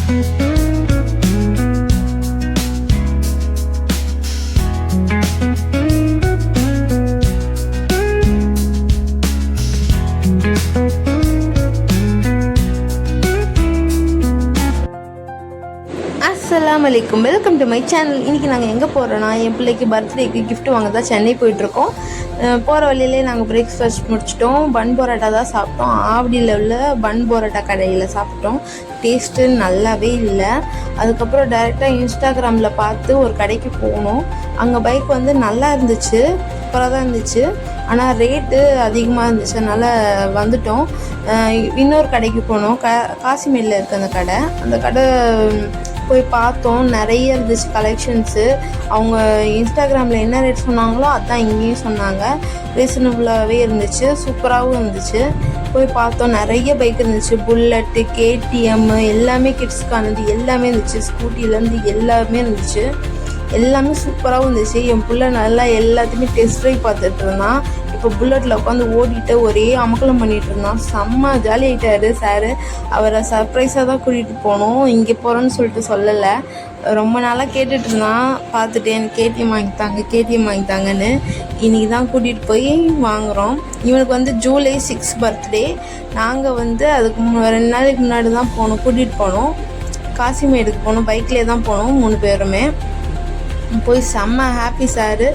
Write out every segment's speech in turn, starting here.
அஸ்ஸலாமு welcome to my channel. இன்றைக்கி நாங்கள் எங்கே போகிறோன்னா, என் பிள்ளைக்கு பர்த்டேக்கு கிஃப்ட் வாங்க தான் சென்னை போயிட்டுருக்கோம். போகிற வழியிலே நாங்கள் பிரேக்ஃபாஸ்ட் முடிச்சிட்டோம். பன் பரோட்டா தான் சாப்பிட்டோம். ஆவடியில் உள்ள பன் பரோட்டா கடையில் சாப்பிட்டோம். டேஸ்ட்டு நல்லாவே இல்லை. அதுக்கப்புறம் டைரெக்டாக இன்ஸ்டாகிராமில் பார்த்து ஒரு கடைக்கு போனோம். அங்கே பைக் வந்து நல்லா இருந்துச்சு, சூப்பராக தான் இருந்துச்சு. ஆனால் ரேட்டு அதிகமாக இருந்துச்சு, அதனால் வந்துட்டோம். இன்னொரு கடைக்கு போனோம். காசிமேடில் இருக்குது அந்த கடை. அந்த கடை போய் பார்த்தோம். நிறைய இருந்துச்சு கலெக்ஷன்ஸு. அவங்க இன்ஸ்டாகிராமில் என்ன ரேட் சொன்னாங்களோ அதுதான் இங்கேயும் சொன்னாங்க. ரீசனபுளாகவே இருந்துச்சு, சூப்பராகவும் இருந்துச்சு. போய் பார்த்தோம். நிறைய பைக் இருந்துச்சு. புல்லட்டு, கேடிஎம், எல்லாமே கிட்ஸ்க்கானது எல்லாமே இருந்துச்சு. ஸ்கூட்டிலேருந்து எல்லாமே இருந்துச்சு. எல்லாமே சூப்பராகவும் இருந்துச்சு. என் பிள்ளை நல்லா எல்லாத்தையுமே டெஸ்ட் ட்ரைவ் பார்த்துட்டு இருந்தான். இப்போ புல்லட்டில் உட்காந்து ஓடிட்டு ஒரே அமக்கலம் பண்ணிகிட்டு இருந்தான். செம்ம ஜாலி ஆகிட்டாரு சாரு. அவரை சர்ப்ரைஸாக தான் கூட்டிகிட்டு போனோம். இங்கே போகிறோன்னு சொல்லிட்டு சொல்லலை. ரொம்ப நாளாக கேட்டுட்டு இருந்தான். பார்த்துட்டு எனக்கு கேடிஎம் வாங்கித்தாங்கன்னு இன்றைக்கி தான் கூட்டிகிட்டு போய் வாங்குகிறோம். இவனுக்கு வந்து ஜூலை 6 பர்த்டே. நாங்கள் வந்து அதுக்கு 2 நாளைக்கு முன்னாடி தான் கூட்டிகிட்டு போனோம். காசிமேடுக்கு போனோம். பைக்லேயே தான் போனோம் 3 பேருமே. போய் செம்ம ஹாப்பி சாரு.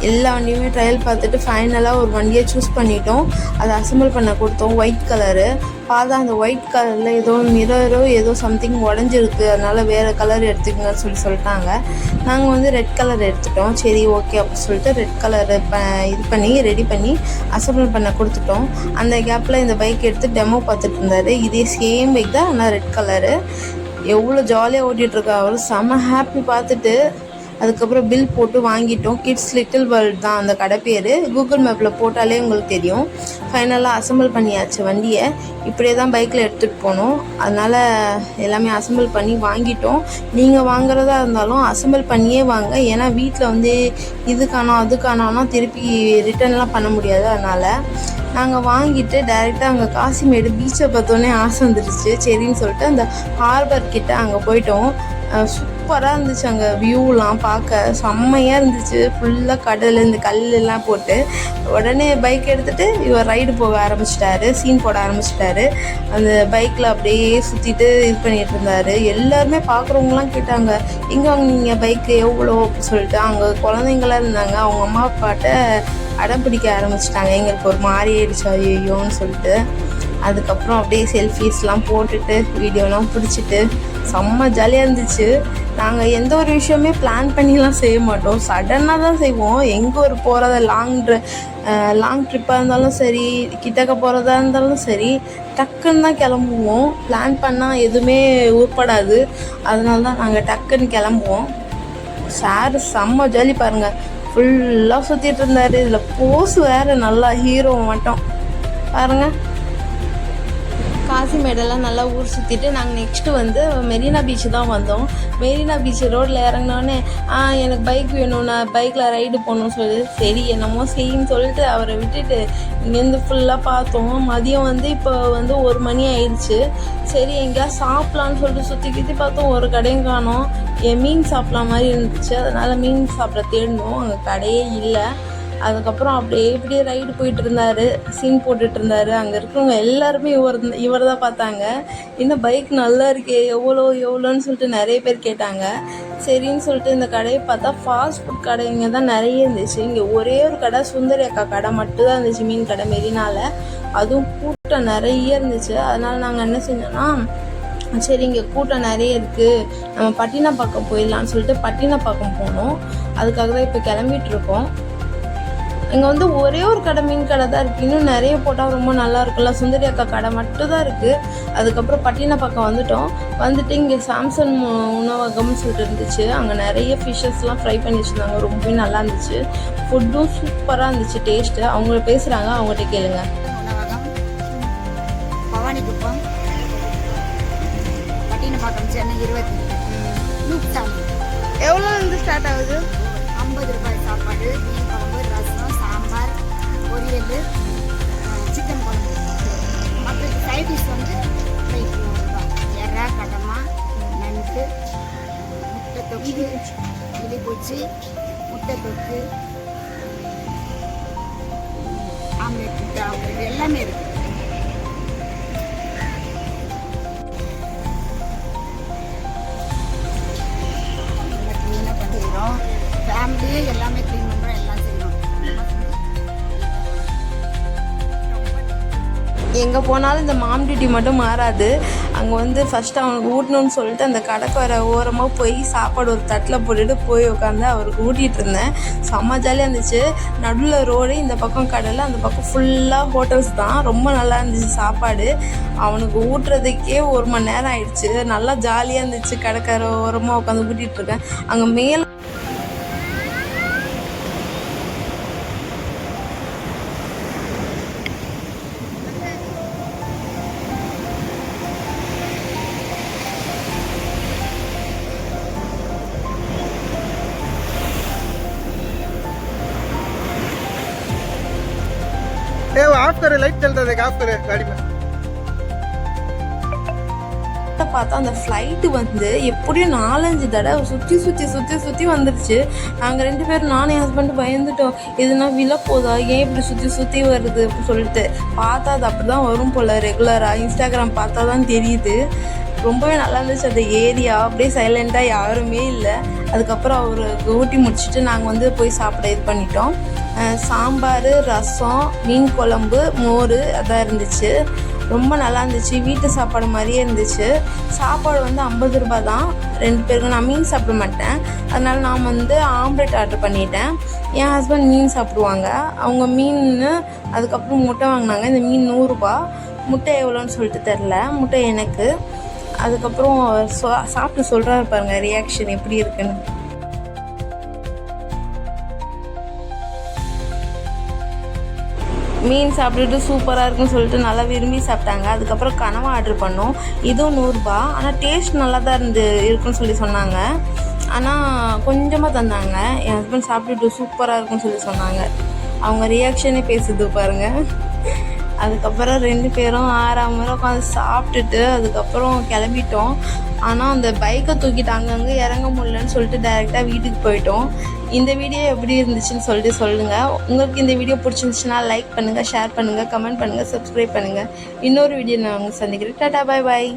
எல்லா வண்டியுமே ட்ரையல் பார்த்துட்டு ஃபைனலாக ஒரு வண்டியை சூஸ் பண்ணிட்டோம். அதை அசம்பிள் பண்ண கொடுத்தோம். ஒயிட் கலரு பார்த்தா அந்த ஒயிட் கலரில் ஏதோ மிரரோ ஏதோ சம்திங் உடஞ்சிருக்கு, அதனால் வேறு கலர் எடுத்துக்கங்கன்னு சொல்லிட்டாங்க. நாங்கள் வந்து ரெட் கலர் எடுத்துட்டோம். சரி ஓகே அப்படின்னு சொல்லிட்டு ரெட் கலரு ரெடி பண்ணி அசம்பிள் பண்ண கொடுத்துட்டோம். அந்த கேப்பில் இந்த பைக் எடுத்து டெமோ பார்த்துட்டு இருந்தார். இதே சேம் பைக் தான், ஆனால் ரெட் கலரு. எவ்வளோ ஜாலியாக ஓட்டிகிட்ருக்கா அவர். செம்ம ஹாப்பி பார்த்துட்டு. அதுக்கப்புறம் பில் போட்டு வாங்கிட்டோம். கிட்ஸ் லிட்டில் வேர்ல்ட் தான் அந்த கடை பேர். கூகுள் மேப்பில் போட்டாலே உங்களுக்கு தெரியும். ஃபைனலாக அசம்பிள் பண்ணியாச்சு வண்டியை. இப்படியே தான் பைக்கில் எடுத்துகிட்டு போனோம். அதனால் எல்லாமே அசம்பிள் பண்ணி வாங்கிட்டோம். நீங்கள் வாங்குறதா இருந்தாலும் அசம்பிள் பண்ணியே வாங்க. ஏன்னா வீட்டில் வந்து இது காணோம் அது காணோம்னா திருப்பி ரிட்டர்ன்லாம் பண்ண முடியாது. அதனால் நாங்கள் வாங்கிட்டு டைரெக்டாக அங்கே காசிமேடு பீச்சை பார்த்தோன்னே ஆசை வந்துடுச்சு. சரின்னு சொல்லிட்டு அந்த ஹார்பர் கிட்ட அங்கே போயிட்டோம். சூப்பராக இருந்துச்சு. அங்கே வியூலாம் பார்க்க செம்மையாக இருந்துச்சு. ஃபுல்லாக கடல், இந்த கல்லெல்லாம் போட்டு. உடனே பைக் எடுத்துகிட்டு இவர் ரைடு போக ஆரம்பிச்சிட்டாரு. சீன் போட ஆரம்பிச்சிட்டாரு. அந்த பைக்கில் அப்படியே சுற்றிட்டு இது பண்ணிகிட்டு இருந்தார். எல்லாருமே பார்க்குறவங்களாம் கேட்டாங்க, எங்கே வாங்கினீங்க பைக்கு, எவ்வளோ அப்படின்னு சொல்லிட்டு. அங்கே குழந்தைங்களாம் இருந்தாங்க. அவங்க அம்மா அப்பாட்ட அடம் பிடிக்க ஆரம்பிச்சிட்டாங்க. எங்களுக்கு ஒரு மாதிரி ஆயிடுச்சு ஐயோன்னு சொல்லிட்டு. அதுக்கப்புறம் அப்படியே செல்ஃபீஸ்லாம் போட்டுட்டு வீடியோலாம் பிடிச்சிட்டு செம்ம ஜாலியாக இருந்துச்சு. நாங்கள் எந்த ஒரு விஷயமே பிளான் பண்ணிலாம் செய்ய மாட்டோம், சடனாக தான் செய்வோம். எங்கே ஒரு போகிறத லாங் ட்ரிப்பாக இருந்தாலும் சரி, கிட்டக்க போகிறதா இருந்தாலும் சரி, டக்குன்னு தான் கிளம்புவோம். பிளான் பண்ணால் எதுவுமே உருப்படாது. அதனால தான் நாங்கள் டக்குன்னு கிளம்புவோம். சார் செம்ம ஜாலி பாருங்கள். ஃபுல்லாக சுற்றிட்டு இருந்தார். இதில் போஸ் வேறு நல்லா ஹீரோ மட்டும் பாருங்கள். காசிமேடெல்லாம் நல்லா ஊர் சுற்றிட்டு நாங்கள் நெக்ஸ்ட்டு வந்து மெரினா பீச்சு தான் வந்தோம். மெரினா பீச் ரோட்டில் இறங்கினோடனே எனக்கு பைக் வேணும், நான் பைக்கில் ரைடு போகணும்னு சொல்லி சரி என்னமோ செய்யுன்னு சொல்லிட்டு அவரை விட்டுட்டு இங்கேருந்து ஃபுல்லாக பார்த்தோம். மதியம் வந்து இப்போ வந்து 1 மணி ஆயிடுச்சு. சரி எங்கேயா சாப்பிட்லான்னு சொல்லிட்டு சுற்றி பார்த்தோம். ஒரு கடையும் காணோம். மீன் சாப்பிட்லாம் மாதிரி இருந்துச்சு. அதனால் மீன் சாப்பிட தேடணும். அங்கே கடையே இல்லை. அதுக்கப்புறம் அப்படியே இப்படியே ரைடு போயிட்டு இருந்தார். சீன் போட்டுட்டு இருந்தார். அங்கே இருக்கிறவங்க எல்லாருமே இவர் தான் பார்த்தாங்க. இன்னும் பைக் நல்லா இருக்கே, எவ்வளோன்னு சொல்லிட்டு நிறைய பேர் கேட்டாங்க. சரின்னு சொல்லிட்டு இந்த கடையை பார்த்தா ஃபாஸ்ட் ஃபுட் கடைங்க தான் நிறைய இருந்துச்சு. இங்கே ஒரே ஒரு கடை, சுந்தரி அக்கா கடை மட்டும்தான் இருந்துச்சு, மீன் கடை மெரினால. அதுவும் கூட்டம் நிறைய இருந்துச்சு. அதனால் நாங்கள் என்ன செஞ்சோன்னா, சரி இங்கே கூட்டம் நிறைய இருக்குது, நம்ம பட்டினப்பாக்கம் போயிடலான்னு சொல்லிட்டு பட்டினப்பாக்கம் போனோம். அதுக்காக தான் இப்போ கிளம்பிகிட்ருக்கோம். இங்கே வந்து ஒரே ஒரு கடை, மீன் கடை தான் இருக்குது. இன்னும் நிறைய போட்டால் ரொம்ப நல்லா இருக்குல்ல. சுந்தரி அக்கா கடை மட்டும் தான் இருக்குது. அதுக்கப்புறம் பட்டினப்பாக்கம் வந்துட்டு இங்கே சாம்சன் உணவகம்னு சொல்லிட்டு இருந்துச்சு. அங்கே நிறைய ஃபிஷ்ஷஸ்லாம் ஃப்ரை பண்ணி வச்சுருந்தாங்க. ரொம்பவே நல்லா இருந்துச்சு. ஃபுட்டும் சூப்பராக இருந்துச்சு டேஸ்ட்டு. அவங்க பேசுகிறாங்க, அவங்ககிட்ட கேளுங்க. உணவகம் பவானிக்குப்பம், பட்டினப்பாக்கம், சென்னை 20. எவ்வளோ வந்து ஸ்டார்ட் ஆகுது? 50 ரூபாய் சாப்பாடு, மீன் குழம்பு, ரசம், சாம்பார், பொரியல், சிக்கன் குழம்பு. மற்ற சைட் டிஷ் வந்து 5 ரூபா. எறா, கடமா, இது போச்சு, முட்டை தொக்கு, ஆம்லெட், முட்டை ஆம்லெட் எல்லாமே இருக்கு. நல்லா க்ளீனாக பண்ணிடுறோம். ஃபேமிலியே எல்லாமே க்ளீன் பண்ணுறோம், எல்லாம் செய்யணும். எங்கே போனாலும் இந்த மாம் டியூட்டி மட்டும் மாறாது. அங்கே வந்து ஃபஸ்ட்டு அவனுக்கு ஊட்டணும்னு சொல்லிட்டு அந்த கடைக்கார ஓரமாக போய் சாப்பாடு ஒரு தட்டில் போட்டுட்டு போய் உட்காந்து அவருக்கு ஊட்டிகிட்டு இருந்தேன். செம்ம ஜாலியாக இருந்துச்சு. நடுவில் ரோடு, இந்த பக்கம் கடல், அந்த பக்கம் ஃபுல்லாக ஹோட்டல்ஸ் தான். ரொம்ப நல்லா இருந்துச்சு சாப்பாடு. அவனுக்கு ஊட்டுறதுக்கே 1 மணி நேரம் ஆயிடுச்சு. நல்லா ஜாலியாக இருந்துச்சு. கடைக்கார ஓரமாக உட்காந்து ஊட்டிகிட்டு இருக்கேன். அங்கே மேலே ऑफ करे, लाइट चलता है, ऑफ करे गाड़ी में. பார்த்தா அந்த ஃப்ளைட்டு வந்து எப்படியும் 4-5 தடவை சுற்றி வந்துருச்சு. நாங்கள் 2 பேரும், நானும் என் ஹஸ்பண்டு பயந்துட்டோம். எதுனா விழப்போதா, ஏன் இப்படி சுற்றி வருது அப்படின்னு சொல்லிட்டு. பார்த்தா அது அப்படி தான் வரும் போல் ரெகுலராக. இன்ஸ்டாகிராம் பார்த்தா தான் தெரியுது. ரொம்பவே நல்லா இருந்துச்சு அந்த ஏரியா. அப்படியே சைலண்ட்டாக, யாருமே இல்லை. அதுக்கப்புறம் அவருக்கு ஊட்டி முடிச்சுட்டு நாங்கள் வந்து போய் சாப்பிட இது பண்ணிட்டோம். சாம்பார், ரசம், மீன் குழம்பு, மோர் அதான் இருந்துச்சு. ரொம்ப நல்லா இருந்துச்சு. வீட்டு சாப்பாடு மாதிரியே இருந்துச்சு. சாப்பாடு வந்து 50 ரூபா தான் 2 பேருக்கு. நான் மீன் சாப்பிட மாட்டேன், அதனால் நான் வந்து ஆம்லெட் ஆர்டர் பண்ணிட்டேன். என் ஹஸ்பண்ட் மீன் சாப்பிடுவாங்க. அவங்க மீன், அதுக்கப்புறம் முட்டை வாங்கினாங்க. இந்த மீன் 100 ரூபா. முட்டை எவ்வளோன்னு சொல்லிட்டு தெரில. முட்டை எனக்கு. அதுக்கப்புறம் சாப்பிட்டு சொல்கிறாரு பாருங்க ரியாக்ஷன் எப்படி இருக்குன்னு. மீன் சாப்பிட்டுட்டு சூப்பராக இருக்குன்னு சொல்லிட்டு நல்லா விரும்பி சாப்பிட்டாங்க. அதுக்கப்புறம் கனவா ஆர்டர் பண்ணோம். இதுவும் 100 ரூபா. ஆனால் டேஸ்ட் நல்லா தான் இருக்குன்னு சொல்லி சொன்னாங்க. ஆனால் கொஞ்சமாக தந்தாங்க. என் ஹஸ்பண்ட் சாப்பிட்டுட்டு சூப்பராக இருக்குன்னு சொல்லி சொன்னாங்க. அவங்க ரியாக்ஷனே பேசுது பாருங்கள். அதுக்கப்புறம் 2 பேரும் 6 முறை உட்காந்து சாப்பிட்டுட்டு அதுக்கப்புறம் கிளம்பிட்டோம். ஆனால் அந்த பைக்கை தூக்கிட்டு அங்கங்கே இறங்க முடியலன்னு சொல்லிட்டு டைரெக்டாக வீட்டுக்கு போயிட்டோம். இந்த வீடியோ எப்படி இருந்துச்சுன்னு சொல்லிட்டு சொல்லுங்கள். உங்களுக்கு இந்த வீடியோ பிடிச்சிருந்துச்சுன்னா லைக் பண்ணுங்கள், ஷேர் பண்ணுங்கள், கமெண்ட் பண்ணுங்கள், சப்ஸ்கிரைப் பண்ணுங்கள். இன்னொரு வீடியோ நான் உங்களுக்கு சந்திக்கிறேன். டாடா, பாய் பாய்.